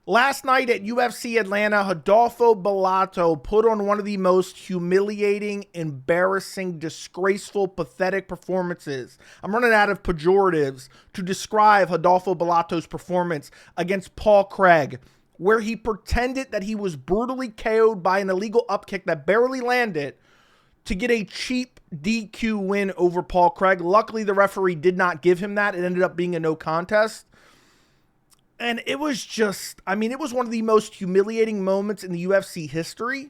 Last night at UFC Atlanta, Rodolfo Bellato put on one of the most humiliating, embarrassing, disgraceful, pathetic performances. I'm running out of pejoratives to describe Rodolfo Bellato's performance against Paul Craig, where he pretended that he was brutally KO'd by an illegal upkick that barely landed to get a cheap DQ win over Paul Craig. Luckily, the referee did not give him that. It ended up being a no contest. And it was just, it was one of the most humiliating moments in the UFC history.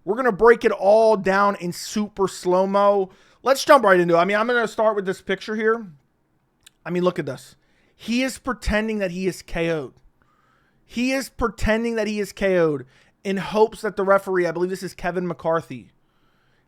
We're going to break it all down in super slow-mo. Let's jump right into it. I'm going to start with this picture here. Look at this. He is pretending that he is KO'd. He is pretending that he is KO'd in hopes that the referee, I believe this is Kevin McCarthy,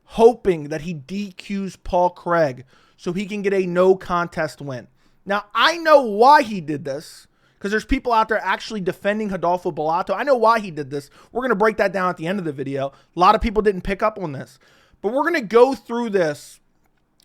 hoping that he DQs Paul Craig so he can get a no contest win. Now, I know why he did this, because there's people out there actually defending Rodolfo Bellato. I know why he did this. We're going to break that down at the end of the video. A lot of people didn't pick up on this. But we're going to go through this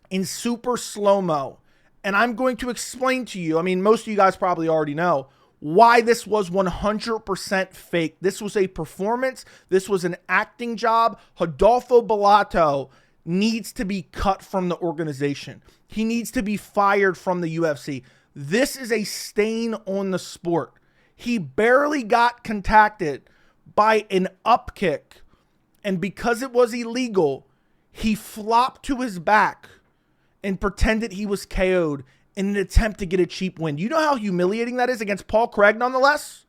in super slow-mo. And I'm going to explain to you, most of you guys probably already know, why this was 100% fake. This was a performance. This was an acting job. Rodolfo Bellato needs to be cut from the organization. He needs to be fired from the UFC. This is a stain on the sport. He barely got contacted by an upkick, and because it was illegal, he flopped to his back and pretended he was KO'd in an attempt to get a cheap win. You know how humiliating that is against Paul Craig, nonetheless?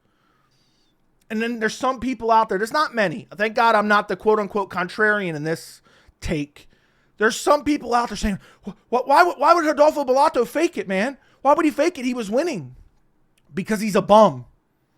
And then there's some people out there, there's not many. Thank God I'm not the quote-unquote contrarian in this take. There's some people out there saying, why would Rodolfo Bellato fake it, man? Why would he fake it? He was winning. Because he's a bum.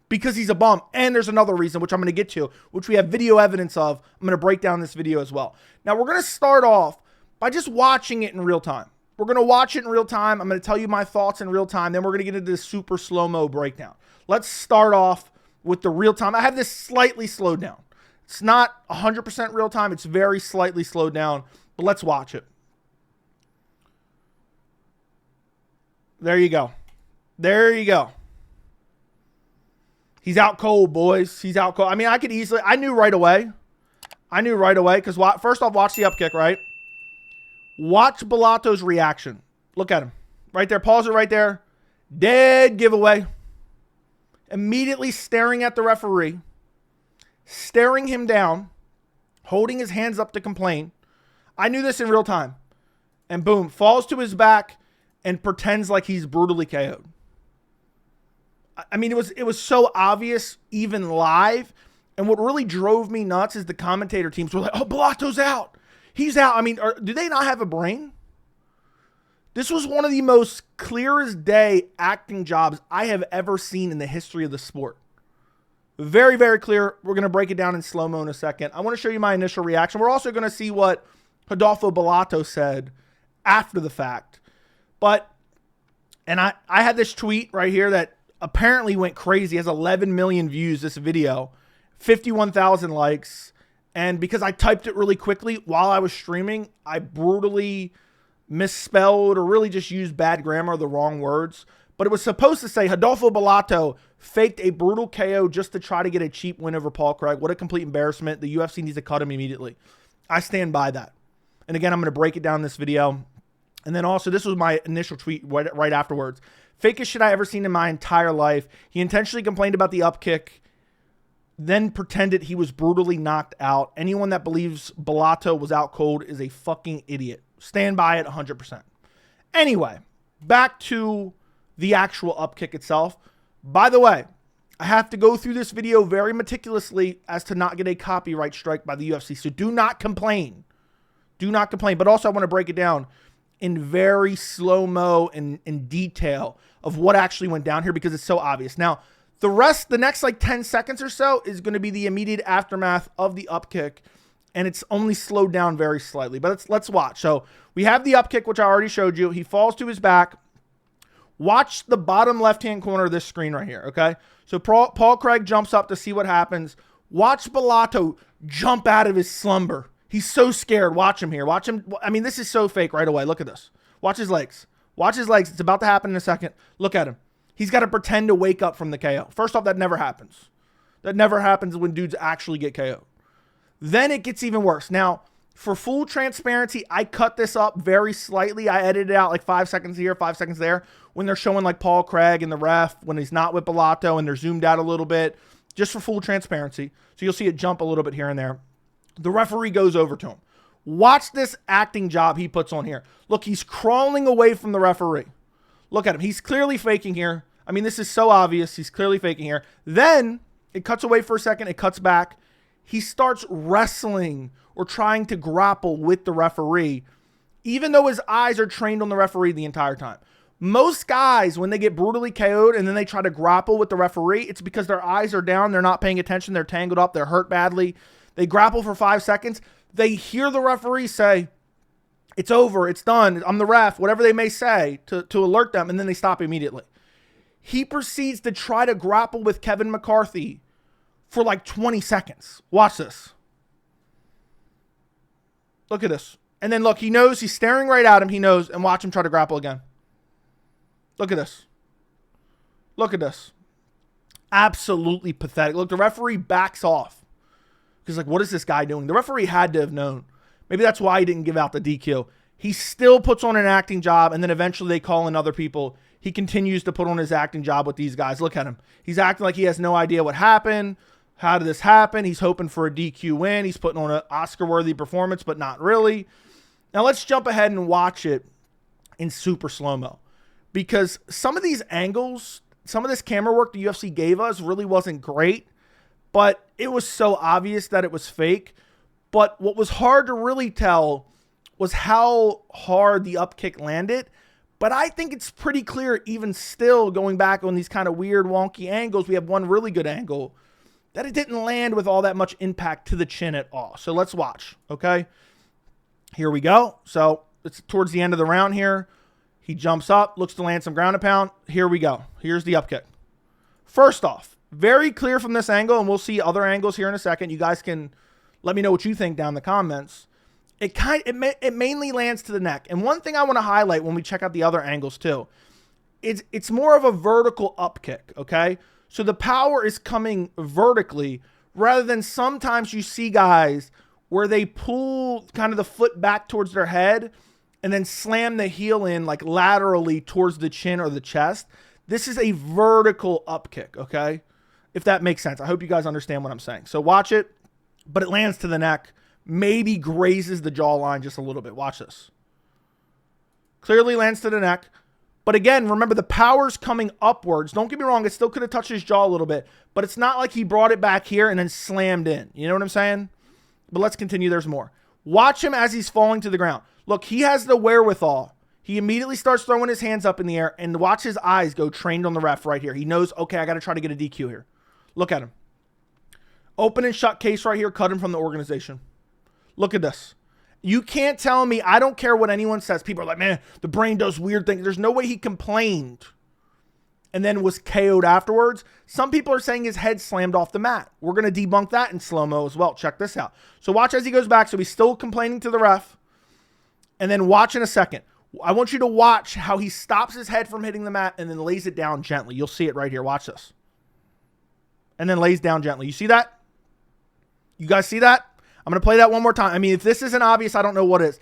Because he's a bum. And there's another reason, which I'm going to get to, which we have video evidence of. I'm going to break down this video as well. Now, we're going to start off by just watching it in real time. We're going to watch it in real time. I'm going to tell you my thoughts in real time. Then we're going to get into this super slow-mo breakdown. Let's start off with the real time. I have this slightly slowed down. It's not 100% real time. It's very slightly slowed down. But let's watch it. There you go. There you go. He's out cold, boys. He's out cold. I knew right away. Because first off, watch the upkick, right? Watch Bellato's reaction. Look at him. Right there. Pause it right there. Dead giveaway. Immediately staring at the referee. Staring him down. Holding his hands up to complain. I knew this in real time. And boom. Falls to his back and pretends like he's brutally KO'd. It was so obvious, even live. And what really drove me nuts is the commentator teams were like, oh, Bellato's out. He's out. Do they not have a brain? This was one of the most clear as day acting jobs I have ever seen in the history of the sport. Very, very clear. We're going to break it down in slow-mo in a second. I want to show you my initial reaction. We're also going to see what Rodolfo Bellato said after the fact. I had this tweet right here that apparently went crazy. It has 11 million views, this video, 51,000 likes. And because I typed it really quickly while I was streaming, I brutally misspelled or really just used bad grammar, the wrong words. But it was supposed to say Rodolfo Bellato faked a brutal KO just to try to get a cheap win over Paul Craig. What a complete embarrassment. The UFC needs to cut him immediately. I stand by that. And again, I'm going to break it down in this video. And then also, this was my initial tweet right afterwards. Fakest shit I ever seen in my entire life. He intentionally complained about the upkick, then pretended he was brutally knocked out. Anyone that believes Bellato was out cold is a fucking idiot. Stand by it 100%. Anyway, back to the actual upkick itself. By the way, I have to go through this video very meticulously as to not get a copyright strike by the UFC. So do not complain. Do not complain. But also, I want to break it down in very slow-mo and in detail of what actually went down here because it's so obvious. Now, the next like 10 seconds or so is going to be the immediate aftermath of the upkick, and it's only slowed down very slightly. But let's watch. So we have the upkick, which I already showed you. He falls to his back. Watch the bottom left-hand corner of this screen right here, okay? So Paul Craig jumps up to see what happens. Watch Bellato jump out of his slumber. He's so scared. Watch him here. Watch him. This is so fake right away. Look at this. Watch his legs. Watch his legs. It's about to happen in a second. Look at him. He's got to pretend to wake up from the KO. First off, that never happens. That never happens when dudes actually get KO'd. Then it gets even worse. Now, for full transparency, I cut this up very slightly. I edited it out like 5 seconds here, 5 seconds there, when they're showing like Paul Craig and the ref, when he's not with Bellato, and they're zoomed out a little bit, just for full transparency. So you'll see it jump a little bit here and there. The referee goes over to him. Watch this acting job he puts on here. Look, he's crawling away from the referee. Look at him. He's clearly faking here. I mean, this is so obvious. He's clearly faking here. Then it cuts away for a second. It cuts back. He starts wrestling or trying to grapple with the referee, even though his eyes are trained on the referee the entire time. Most guys, when they get brutally KO'd and then they try to grapple with the referee, it's because their eyes are down. They're not paying attention. They're tangled up. They're hurt badly. They grapple for 5 seconds. They hear the referee say, it's over, it's done, I'm the ref, whatever they may say to alert them, and then they stop immediately. He proceeds to try to grapple with Kevin McCarthy for like 20 seconds. Watch this. Look at this. And then look, he knows, he's staring right at him, he knows, and watch him try to grapple again. Look at this. Look at this. Absolutely pathetic. Look, the referee backs off. Because, like, what is this guy doing? The referee had to have known. Maybe that's why he didn't give out the DQ. He still puts on an acting job, and then eventually they call in other people. He continues to put on his acting job with these guys. Look at him. He's acting like he has no idea what happened. How did this happen? He's hoping for a DQ win. He's putting on an Oscar-worthy performance, but not really. Now, let's jump ahead and watch it in super slow-mo. Because some of these angles, some of this camera work the UFC gave us really wasn't great. But it was so obvious that it was fake. But what was hard to really tell was how hard the up kick landed. But I think it's pretty clear, even still, going back on these kind of weird, wonky angles, we have one really good angle, that it didn't land with all that much impact to the chin at all. So let's watch, okay? Here we go. So it's towards the end of the round here. He jumps up, looks to land some ground and pound. Here we go. Here's the up kick. First off, very clear from this angle, and we'll see other angles here in a second. You guys can let me know what you think down in the comments. It mainly lands to the neck. And one thing I want to highlight when we check out the other angles too, is it's more of a vertical up kick, okay? So the power is coming vertically rather than sometimes you see guys where they pull kind of the foot back towards their head and then slam the heel in like laterally towards the chin or the chest. This is a vertical up kick, okay? If that makes sense. I hope you guys understand what I'm saying. So watch it, but it lands to the neck, maybe grazes the jawline just a little bit. Watch this. Clearly lands to the neck. But again, remember the power's coming upwards. Don't get me wrong, it still could have touched his jaw a little bit, but it's not like he brought it back here and then slammed in. You know what I'm saying? But let's continue. There's more. Watch him as he's falling to the ground. Look, he has the wherewithal. He immediately starts throwing his hands up in the air, and watch his eyes go trained on the ref right here. He knows, okay, I got to try to get a DQ here. Look at him. Open and shut case right here. Cut him from the organization. Look at this. You can't tell me, I don't care what anyone says. People are like, man, the brain does weird things. There's no way he complained and then was KO'd afterwards. Some people are saying his head slammed off the mat. We're going to debunk that in slow-mo as well. Check this out. So watch as he goes back. So he's still complaining to the ref. And then watch in a second. I want you to watch how he stops his head from hitting the mat and then lays it down gently. You'll see it right here. Watch this. And then lays down gently. You see that? You guys see that? I'm going to play that one more time. I mean, if this isn't obvious, I don't know what is.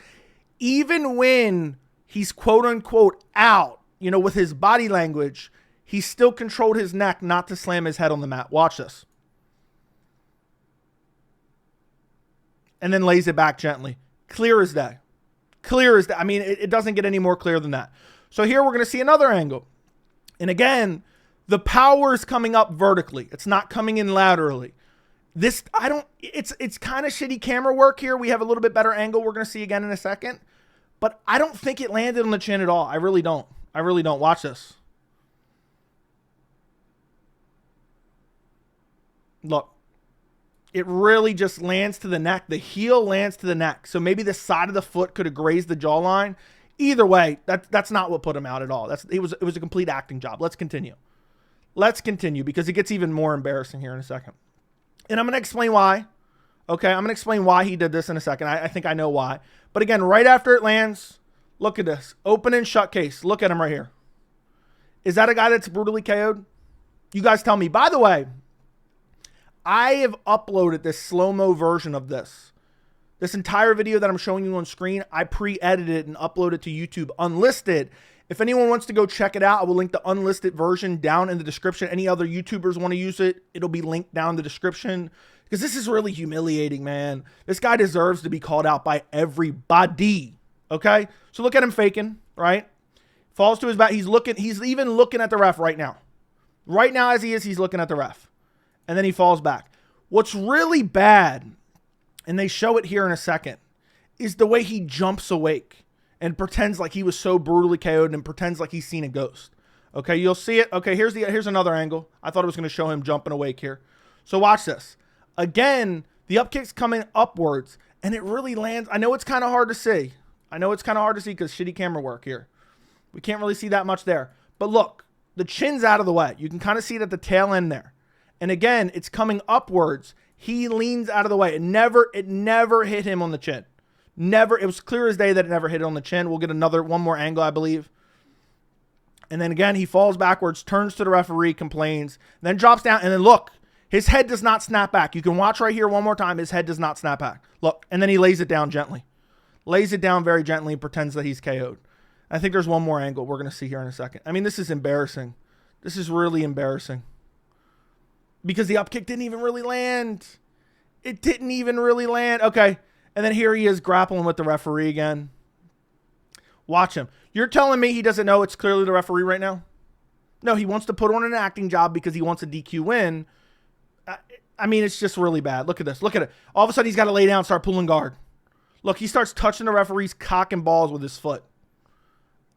Even when he's quote-unquote out, you know, with his body language, he still controlled his neck not to slam his head on the mat. Watch this. And then lays it back gently. Clear as day. Clear as day. I mean, it doesn't get any more clear than that. So here we're going to see another angle. And again, the power is coming up vertically. It's not coming in laterally. It's kind of shitty camera work here. We have a little bit better angle we're going to see again in a second. But I don't think it landed on the chin at all. I really don't. I really don't. Watch this. Look. It really just lands to the neck. The heel lands to the neck. So maybe the side of the foot could have grazed the jawline. Either way, that's not what put him out at all. It was a complete acting job. Let's continue. Let's continue because it gets even more embarrassing here in a second. And I'm going to explain why. Okay, I'm going to explain why he did this in a second. I think I know why. But again, right after it lands, look at this. Open and shut case. Look at him right here. Is that a guy that's brutally KO'd? You guys tell me. By the way, I have uploaded this slow-mo version of this. This entire video that I'm showing you on screen, I pre-edited it and uploaded it to YouTube unlisted. If anyone wants to go check it out, I will link the unlisted version down in the description. Any other YouTubers want to use it, it'll be linked down in the description. Because this is really humiliating, man. This guy deserves to be called out by everybody. Okay? So look at him faking, right? Falls to his back. He's even looking at the ref right now. Right now as he is, he's looking at the ref. And then he falls back. What's really bad, and they show it here in a second, is the way he jumps awake and pretends like he was so brutally KO'd and pretends like he's seen a ghost. Okay, you'll see it. Okay, here's another angle. I thought it was going to show him jumping awake here. So watch this. Again, the up kick's coming upwards, and it really lands. I know it's kind of hard to see. I know it's kind of hard to see because shitty camera work here. We can't really see that much there. But look, the chin's out of the way. You can kind of see it at the tail end there. And again, it's coming upwards. He leans out of the way. It never hit him on the chin. Never. It was clear as day that it never hit it on the chin. We'll get one more angle, I believe. And then again, he falls backwards, turns to the referee, complains, then drops down. And then look, his head does not snap back. You can watch right here one more time. His head does not snap back. Look, and then he lays it down gently. Lays it down very gently and pretends that he's KO'd. I think there's one more angle we're going to see here in a second. I mean, this is embarrassing. This is really embarrassing. Because the up kick didn't even really land. It didn't even really land. Okay. And then here he is grappling with the referee again. Watch him. You're telling me he doesn't know it's clearly the referee right now? No, he wants to put on an acting job because he wants a DQ win. I mean, it's just really bad. Look at this. Look at it. All of a sudden, he's got to lay down and start pulling guard. Look, he starts touching the referee's cock and balls with his foot.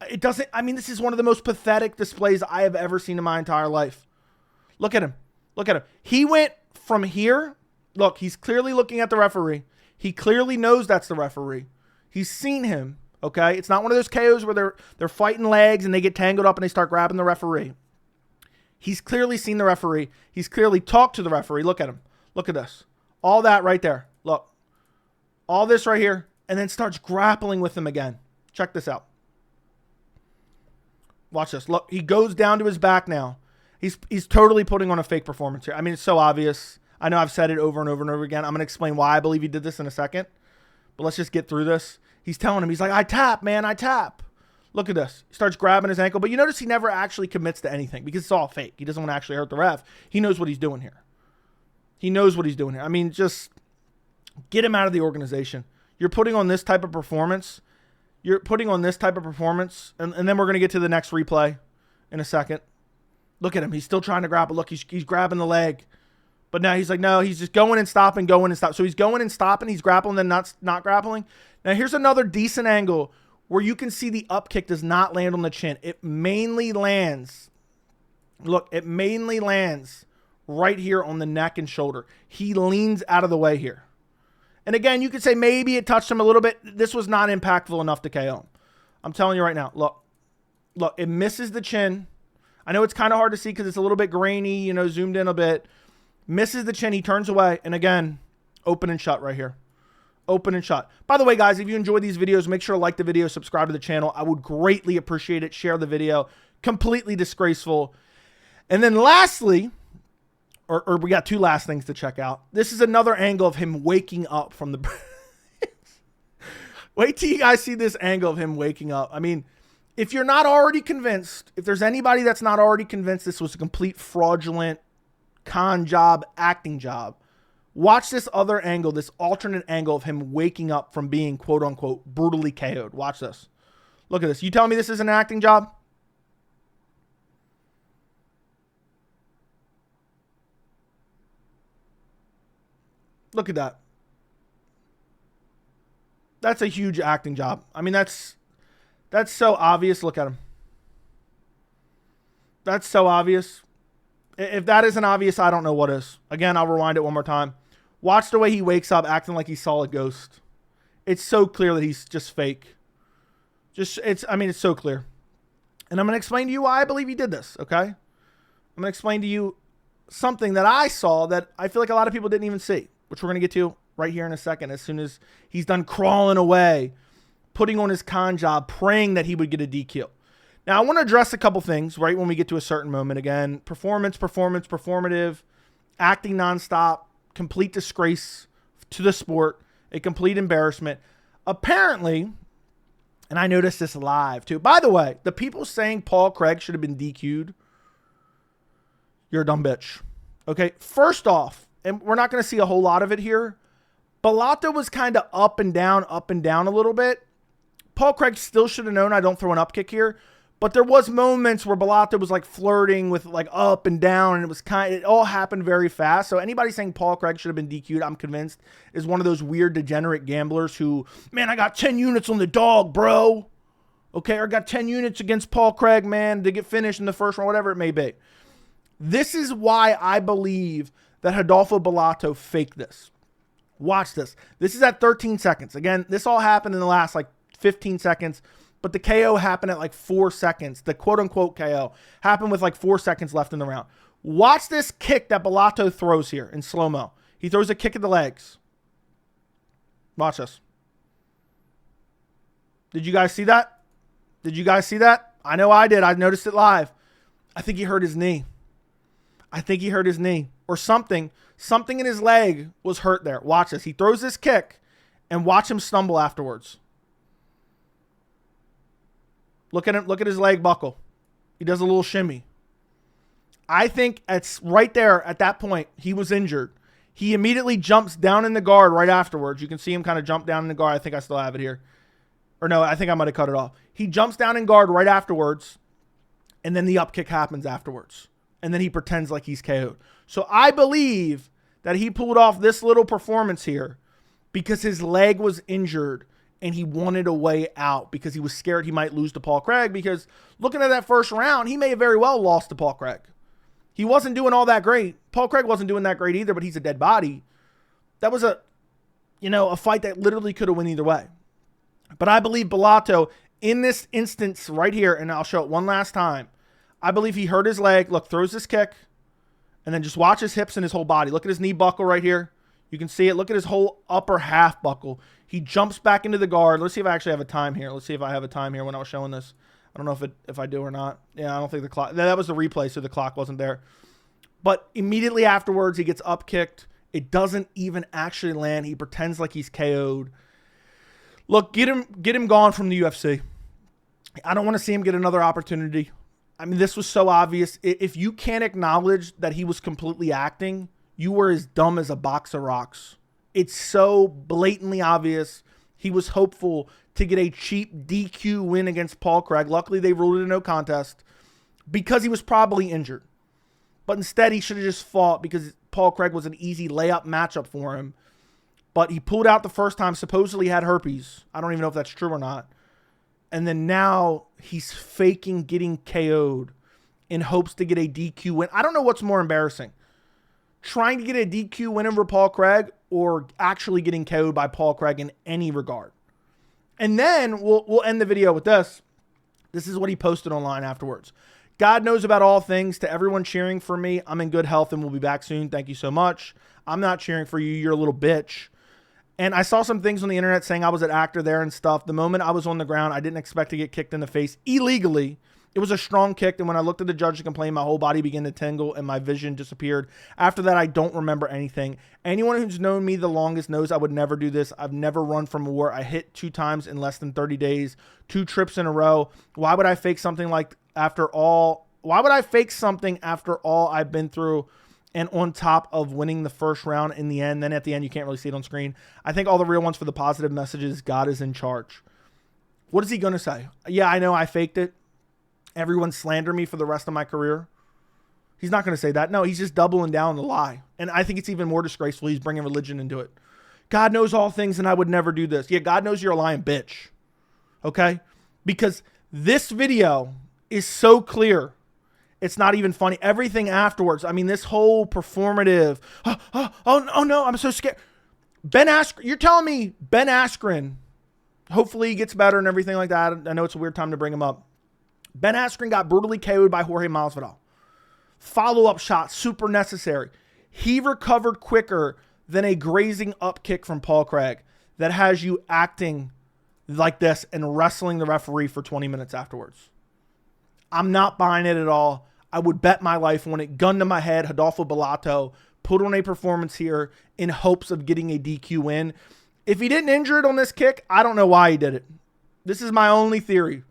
It doesn't, I mean, this is one of the most pathetic displays I have ever seen in my entire life. Look at him. Look at him. He went from here. Look, he's clearly looking at the referee. He clearly knows that's the referee. He's seen him, okay? It's not one of those KOs where they're fighting legs and they get tangled up and they start grabbing the referee. He's clearly seen the referee. He's clearly talked to the referee. Look at him. Look at this. All that right there. Look. All this right here. And then starts grappling with him again. Check this out. Watch this. Look, he goes down to his back now. He's totally putting on a fake performance here. I mean, it's so obvious. I know I've said it over and over and over again. I'm going to explain why I believe he did this in a second. But let's just get through this. He's telling him, he's like, I tap, man, I tap. Look at this. He starts grabbing his ankle. But you notice he never actually commits to anything because it's all fake. He doesn't want to actually hurt the ref. He knows what he's doing here. He knows what he's doing here. I mean, just get him out of the organization. You're putting on this type of performance. You're putting on this type of performance. And then we're going to get to the next replay in a second. Look at him. He's still trying to grapple. Look, he's grabbing the leg. But now he's like, no, he's just going and stopping, going and stop. So he's going and stopping. He's grappling, then not grappling. Now here's another decent angle where you can see the up kick does not land on the chin. It mainly lands. Look, it mainly lands right here on the neck and shoulder. He leans out of the way here. And again, you could say maybe it touched him a little bit. This was not impactful enough to KO him. I'm telling you right now. Look, it misses the chin. I know it's kind of hard to see because it's a little bit grainy, you know, zoomed in a bit. Misses the chin. He turns away. And again, open and shut right here. Open and shut. By the way, guys, if you enjoy these videos, make sure to like the video, subscribe to the channel. I would greatly appreciate it. Share the video. Completely disgraceful. And then lastly, or we got two last things to check out. This is another angle of him waking up from the... Wait till you guys see this angle of him waking up. I mean, if you're not already convinced, if there's anybody that's not already convinced this was a complete fraudulent con job, acting job, watch this other angle, this alternate angle of him waking up from being quote unquote brutally KO'd. Watch this. Look at this. You tell me this is an acting job? Look at that. That's a huge acting job. I mean, that's so obvious. Look at him. That's so obvious. If that isn't obvious, I don't know what is. Again, I'll rewind it one more time. Watch the way he wakes up acting like he saw a ghost. It's so clear that he's just fake. I mean, it's so clear. And I'm going to explain to you why I believe he did this, okay? I'm going to explain to you something that I saw that I feel like a lot of people didn't even see, which we're going to get to right here in a second as soon as he's done crawling away, putting on his con job, praying that he would get a DQ. Now, I want to address a couple things right when we get to a certain moment. Again, performative. acting nonstop, complete disgrace to the sport, a complete embarrassment. Apparently, and I noticed this live too. By the way, the people saying Paul Craig should have been DQ'd, you're a dumb bitch. Okay, first off, and we're not going to see a whole lot of it here, Bellato was kind of up and down a little bit. Paul Craig still should have known I don't throw an up kick here, but there was moments where Bellato was like flirting with like up and down, and it all happened very fast. So anybody saying Paul Craig should have been DQ'd, I'm convinced, is one of those weird degenerate gamblers who, man, I got 10 units on the dog, bro. Okay, or got 10 units against Paul Craig, man, to get finished in the first round, whatever it may be. This is why I believe that Rodolfo Bellato faked this. Watch this. This is at 13 seconds. Again, this all happened in the last like 15 seconds, but the KO happened at like 4 seconds. The quote-unquote KO happened with like 4 seconds left in the round. Watch this kick that Bellato throws here in slow-mo. He throws a kick at the legs. Watch this. Did you guys see that? Did you guys see that? I know I did. I noticed it live. I think he hurt his knee. I think he hurt his knee or something. Something in his leg was hurt there. Watch this. He throws this kick and watch him stumble afterwards. Look at him. Look at his leg buckle. He does a little shimmy. I think it's right there at that point, he was injured. He immediately jumps down in the guard right afterwards. You can see him kind of jump down in the guard. I think I still have it here. Or no, I think I might have cut it off. He jumps down in guard right afterwards, and then the up kick happens afterwards. And then he pretends like he's KO'd. So I believe that he pulled off this little performance here because his leg was injured and he wanted a way out because he was scared he might lose to Paul Craig, because looking at that first round, he may have very well lost to Paul Craig. He wasn't doing all that great. Paul Craig wasn't doing that great either, but he's a dead body. That was a fight that literally could have went either way. But I believe Bellato in this instance right here, and I'll show it one last time, I believe he hurt his leg. Look, throws this kick, and then just watch his hips and his whole body. Look at his knee buckle right here. You can see it. Look at his whole upper half buckle. He jumps back into the guard. Let's see if I actually have a time here. Let's see if I have a time here when I was showing this. I don't know if I do or not. Yeah, I don't think the clock. That was the replay, so the clock wasn't there. But immediately afterwards, he gets up kicked. It doesn't even actually land. He pretends like he's KO'd. Look, get him gone from the UFC. I don't want to see him get another opportunity. I mean, this was so obvious. If you can't acknowledge that he was completely acting, you were as dumb as a box of rocks. It's so blatantly obvious. He was hopeful to get a cheap DQ win against Paul Craig. Luckily, they ruled it a no contest because he was probably injured. But instead, he should have just fought because Paul Craig was an easy layup matchup for him. But he pulled out the first time, supposedly had herpes. I don't even know if that's true or not. And then now he's faking getting KO'd in hopes to get a DQ win. I don't know what's more embarrassing. Trying to get a DQ win over Paul Craig or actually getting KO'd by Paul Craig in any regard. And then we'll end the video with this. This is what he posted online afterwards. God knows about all things. To everyone cheering for me, I'm in good health and we'll be back soon. Thank you so much. I'm not cheering for you. You're a little bitch. And I saw some things on the internet saying I was an actor there and stuff. The moment I was on the ground, I didn't expect to get kicked in the face illegally. It was a strong kick, and when I looked at the judge to complain, my whole body began to tingle and my vision disappeared. After that, I don't remember anything. Anyone who's known me the longest knows I would never do this. I've never run from war. I hit 2 times in less than 30 days, 2 trips in a row. Why would I fake something after all I've been through? And on top of winning the first round in the end, then at the end, you can't really see it on screen. I think all the real ones for the positive messages, God is in charge. What is he going to say? Yeah, I know I faked it. Everyone slander me for the rest of my career. He's not going to say that. No, he's just doubling down on the lie. And I think it's even more disgraceful. He's bringing religion into it. God knows all things and I would never do this. Yeah, God knows you're a lying bitch. Okay? Because this video is so clear. It's not even funny. Everything afterwards. I mean, this whole performative. Oh no, I'm so scared. Ben Askren. You're telling me Ben Askren, hopefully he gets better and everything like that. I know it's a weird time to bring him up. Ben Askren got brutally KO'd by Jorge Masvidal. Follow-up shot, super necessary. He recovered quicker than a grazing up kick from Paul Craig that has you acting like this and wrestling the referee for 20 minutes afterwards. I'm not buying it at all. I would bet my life on it. Gun to my head, Rodolfo Bellato put on a performance here in hopes of getting a DQ win. If he didn't injure it on this kick, I don't know why he did it. This is my only theory.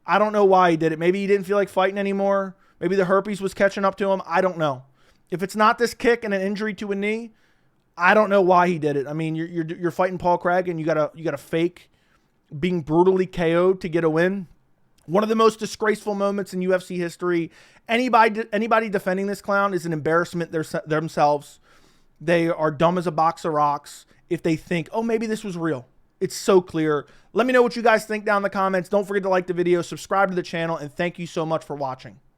I don't know why he did it. Maybe he didn't feel like fighting anymore. Maybe the herpes was catching up to him. I don't know. If it's not this kick and an injury to a knee, I don't know why he did it. I mean, you're fighting Paul Craig and you gotta fake being brutally KO'd to get a win. One of the most disgraceful moments in UFC history. Anybody defending this clown is an embarrassment themselves. They are dumb as a box of rocks if they think, oh, maybe this was real. It's so clear. Let me know what you guys think down in the comments. Don't forget to like the video, subscribe to the channel, and thank you so much for watching.